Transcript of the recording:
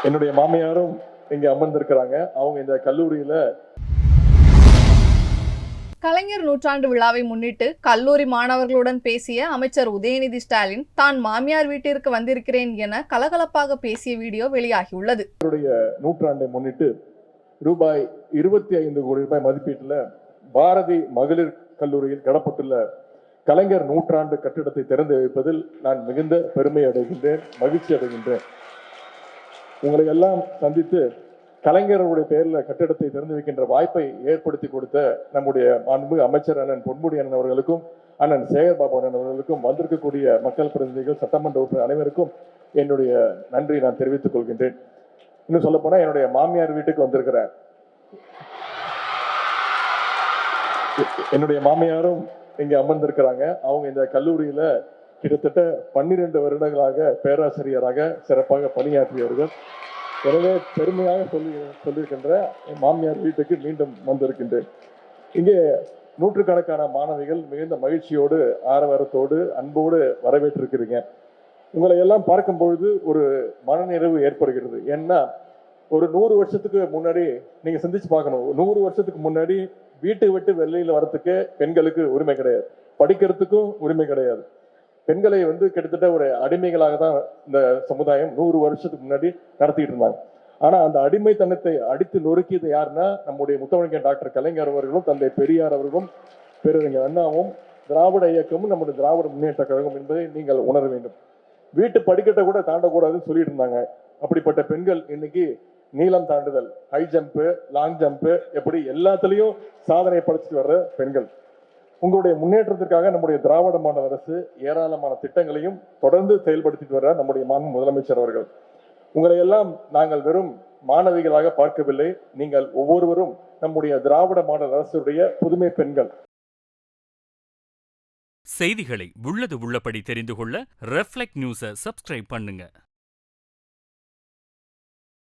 என்னுடைய மாமியாரும் இங்க அமர்ந்திருக்கிறாங்க. அவங்க இந்த கல்லூரியில கலைஞர் நூற்றாண்டு விழாவை முன்னிட்டு கல்லூரி மாணவர்களுடன் பேசிய அமைச்சர் உதயநிதி ஸ்டாலின் தான் மாமியார் வீட்டிற்கு வந்திருக்கிறேன் என கலகலப்பாக பேசிய வீடியோ வெளியாகியுள்ளது. நூற்றாண்டை முன்னிட்டு ரூபாய் 25 கோடி ரூபாய் மதிப்பீட்டில் பாரதி மகளிர் கல்லூரியில் கடப்பட்டுள்ள கலைஞர் நூற்றாண்டு கட்டிடத்தை திறந்து வைப்பதில் நான் மிகுந்த பெருமை அடைகின்றேன், மகிழ்ச்சி அடைகின்றேன். உங்களை எல்லாம் சந்தித்து கலைஞருடைய பெயரில் கட்டிடத்தை திறந்து வைக்கின்ற வாய்ப்பை ஏற்படுத்தி கொடுத்த நம்முடைய மாண்புமிகு அமைச்சர் அண்ணன் பொன்முடி அண்ணன் அவர்களுக்கும் அண்ணன் சேகர்பாபு அண்ணன் அவர்களுக்கும் வந்திருக்கக்கூடிய மக்கள் பிரதிநிதிகள், சட்டமன்ற உறுப்பினர் அனைவருக்கும் என்னுடைய நன்றி நான் தெரிவித்துக் கொள்கின்றேன். இன்னும் சொல்ல போனா என்னுடைய மாமியார் வீட்டுக்கு வந்திருக்கிறேன். என்னுடைய மாமியாரும் இங்க அமர்ந்திருக்கிறாங்க. அவங்க இந்த கல்லூரியில கிட்டத்தட்ட 12 வருடங்களாக பேராசிரியராக சிறப்பாக பணியாற்றியவர்கள். எனவே பெருமையாக சொல்லியிருக்கின்ற மாமியார் வீட்டுக்கு மீண்டும் வந்திருக்கின்றேன். இங்கே நூற்றுக்கணக்கான மாணவிகள் மிகுந்த மகிழ்ச்சியோடு, ஆரவாரத்தோடு, அன்போடு வரவேற்றிருக்கிறீங்க. உங்களை எல்லாம் பார்க்கும் பொழுது ஒரு மனநிறைவு ஏற்படுகிறது. ஏன்னா ஒரு 100 வருஷத்துக்கு முன்னாடி நீங்க சிந்திச்சு பார்க்கணும். 100 வருஷத்துக்கு முன்னாடி வீட்டை விட்டு வெளியில வரத்துக்கு பெண்களுக்கு உரிமை கிடையாது, படிக்கிறதுக்கும் உரிமை கிடையாது. பெண்களை கிட்டத்தட்ட ஒரு அடிமைகளாக தான் இந்த சமுதாயம் 100 வருஷத்துக்கு முன்னாடி நடத்திட்டு இருந்தாங்க. ஆனா அந்த அடிமைத்தனத்தை அடித்து நொறுக்கியது யாருன்னா நம்முடைய முத்தமிழ் டாக்டர் கலைஞர் அவர்களும், தந்தை பெரியார் அவர்களும், பேரறிஞர் அண்ணாவும், திராவிட இயக்கமும், நம்முடைய திராவிட முன்னேற்ற கழகம் என்பதை நீங்கள் உணர வேண்டும். வீட்டு படிக்கட்டை கூட தாண்டக்கூடாதுன்னு சொல்லிட்டு இருந்தாங்க. அப்படிப்பட்ட பெண்கள் இன்னைக்கு நீளம் தாண்டுதல், ஹை ஜம்ப், லாங் ஜம்ப், எப்படி எல்லாத்துலயும் சாதனை படைச்சிட்டு வர்ற பெண்கள். உங்களுடைய முன்னேற்றத்திற்காக நம்முடைய திராவிட மாடல் அரசு ஏராளமான திட்டங்களையும் தொடர்ந்து செயல்படுத்திட்டு வர்ற நம்முடைய மாண்பு முதலமைச்சர் அவர்கள். உங்களை எல்லாம் நாங்கள் வெறும் மாணவிகளாக பார்க்கவில்லை. நீங்கள் ஒவ்வொருவரும் நம்முடைய திராவிட மாடல் அரசுடைய புதுமை பெண்கள். செய்திகளை உள்ளது உள்ளபடி தெரிந்து கொள்ள ரெஃப்ளெக்ட் நியூஸை சப்ஸ்கிரைப் பண்ணுங்க.